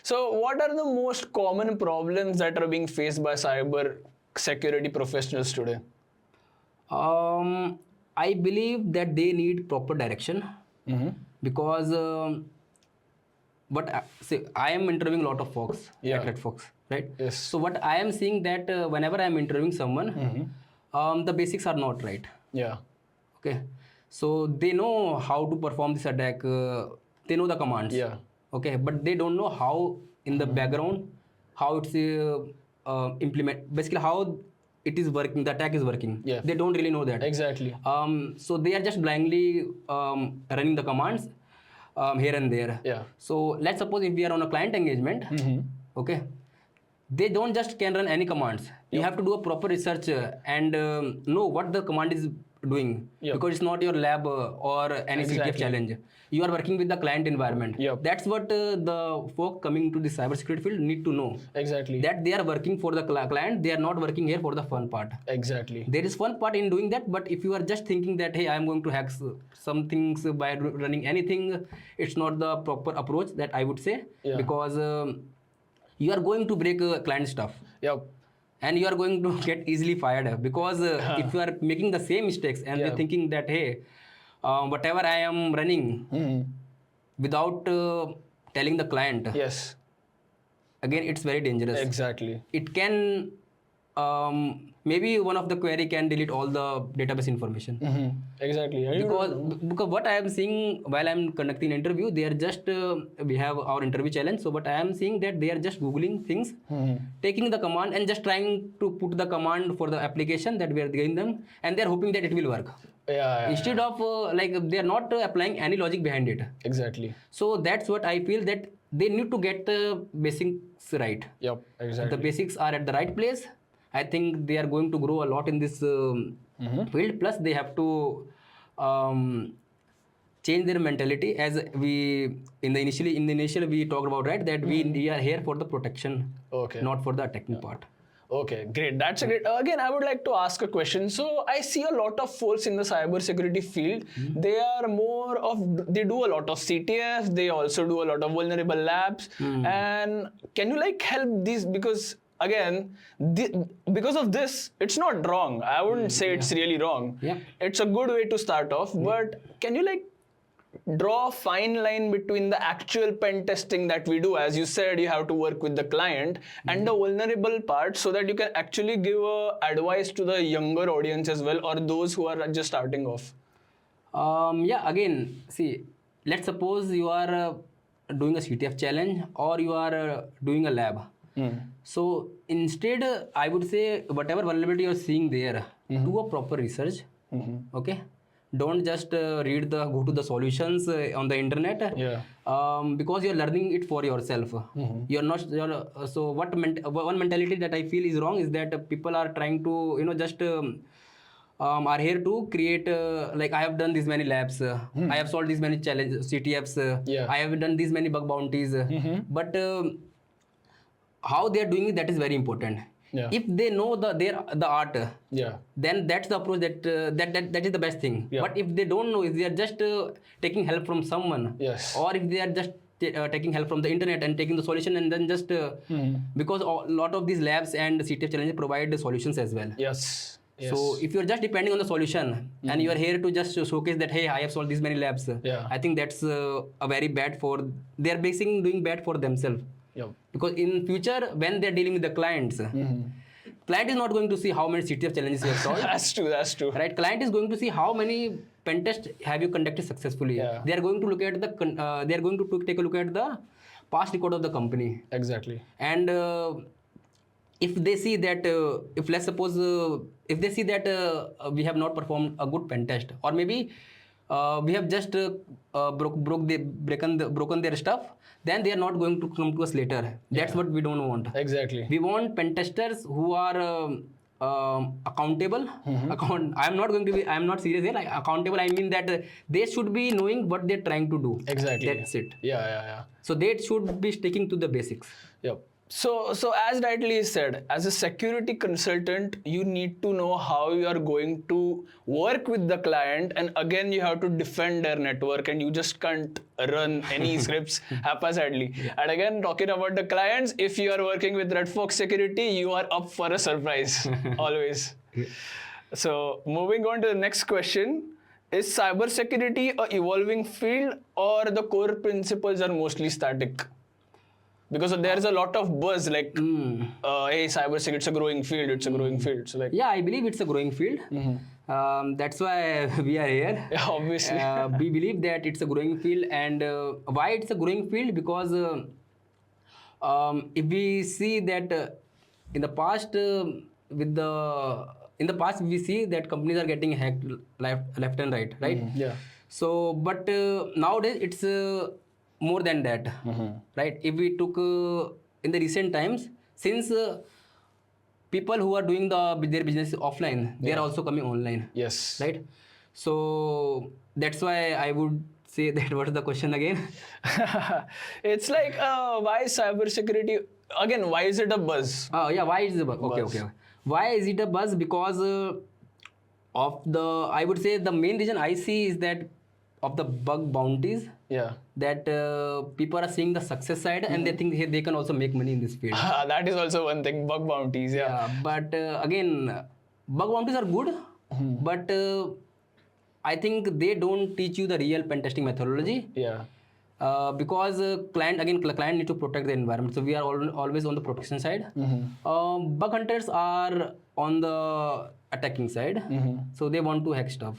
So what are the most common problems that are being faced by cyber security professionals today? I believe that they need proper direction because see, I am interviewing a lot of folks Yeah. at Redfox, right? Yes. So what I am seeing that whenever I am interviewing someone, the basics are not right. Yeah. Okay, so they know how to perform this attack. They know the commands. Yeah. Okay, but they don't know how in the background how it's implement. Basically, how it is working. The attack is working. Yeah. They don't really know that. Exactly. So they are just blindly running the commands here and there. Yeah. So let's suppose if we are on a client engagement, okay, they don't just can run any commands. You have to do a proper research and know what the command is doing, because it's not your lab or any CTF challenge. You are working with the client environment. That's what the folk coming to the cybersecurity field need to know. Exactly. That they are working for the client. They are not working here for the fun part. Exactly. There is fun part in doing that, but if you are just thinking that, hey, I am going to hack some things by running anything, it's not the proper approach that I would say, because you are going to break client stuff. Yep. And you are going to get easily fired, because if you are making the same mistakes and they're thinking that, hey, whatever I am running without telling the client, yes, again, it's very dangerous. Exactly. It can maybe one of the query can delete all the database information. Exactly. Because what I am seeing while I am conducting an interview, they are just we have our interview challenge. So what I am seeing that they are just googling things, taking the command and just trying to put the command for the application that we are giving them, and they are hoping that it will work. Instead of like they are not applying any logic behind it. Exactly. So that's what I feel, that they need to get the basics right. Yep. Exactly. The basics are at the right place. I think they are going to grow a lot in this field. Plus, they have to change their mentality, as we in the initial we talked about, right? That we are here for the protection, not for the attacking part. Okay, great. That's a great. Again, I would like to ask a question. So I see a lot of folks in the cybersecurity field. They are more of, they do a lot of CTF. They also do a lot of vulnerable labs. And can you like help these, because again, because of this, it's not wrong. I wouldn't say it's really wrong. It's a good way to start off. But can you like draw a fine line between the actual pen testing that we do? As you said, you have to work with the client, and the vulnerable part, so that you can actually give advice to the younger audience as well, or those who are just starting off. Again, see, let's suppose you are doing a CTF challenge, or you are doing a lab. So instead, I would say whatever vulnerability you are seeing there, do a proper research. Okay, don't just go to the solutions on the internet. Because you are learning it for yourself. You are not. So one mentality that I feel is wrong is that people are trying to just are here to create like, I have done these many labs, I have solved these many challenges, CTFs, I have done these many bug bounties, but how they are doing it, that is very important. If they know the art, then that's the approach that is the best thing. But if they don't know, if they are just taking help from someone, or if they are just taking help from the internet and taking the solution, and then just because a lot of these labs and CTF challenges provide solutions as well. So if you're just depending on the solution and you are here to just showcase that, hey, I have solved these many labs, I think that's a very bad for, they are basically doing bad for themselves. Because in future, when they're dealing with the clients, client is not going to see how many CTF challenges you have solved. That's true. Right? Client is going to see how many pen tests have you conducted successfully. They are going to look at they are going to take a look at the past record of the company. Exactly. And if they see that, if let's suppose, if they see that we have not performed a good pen test, or maybe we have just broken their stuff, then they are not going to come to us later. That's what we don't want. Exactly. We want pen testers who are accountable. I'm not going to be, I'm not serious here. Like accountable, I mean that they should be knowing what they're trying to do. Exactly. That's it. Yeah. So they should be sticking to the basics. Yep. So as rightly said, as a security consultant, you need to know how you are going to work with the client, and again, you have to defend their network, and you just can't run any scripts haphazardly. And again, talking about the clients, if you are working with Redfox Security, you are up for a surprise always. So moving on to the next question. Is cybersecurity a evolving field, or the core principles are mostly static? Because there is a lot of buzz like, hey, cybersecurity, it's a growing field, it's a growing field. So like, Yeah, I believe it's a growing field. That's why we are here. yeah, obviously. We believe that it's a growing field, and why it's a growing field? Because if we see that in the past, in the past we see that companies are getting hacked left and right, right? Yeah. So, but nowadays it's more than that, right? If we took in the recent times, since people who are doing their business offline, they are also coming online, Yes. right? So that's why I would say that. What is the question again? It's like, why cybersecurity? Again, why is it a buzz? Oh yeah, why is it a buzz? Okay. Why is it a buzz? Because of the, I would say the main reason I see is that of the bug bounties. Yeah. That people are seeing the success side, and they think hey, they can also make money in this field. That is also one thing, bug bounties. Yeah. But again, bug bounties are good, but I think they don't teach you the real pen testing methodology. Yeah. Because client need to protect the environment, so we are always on the protection side. Bug hunters are on the attacking side, so they want to hack stuff.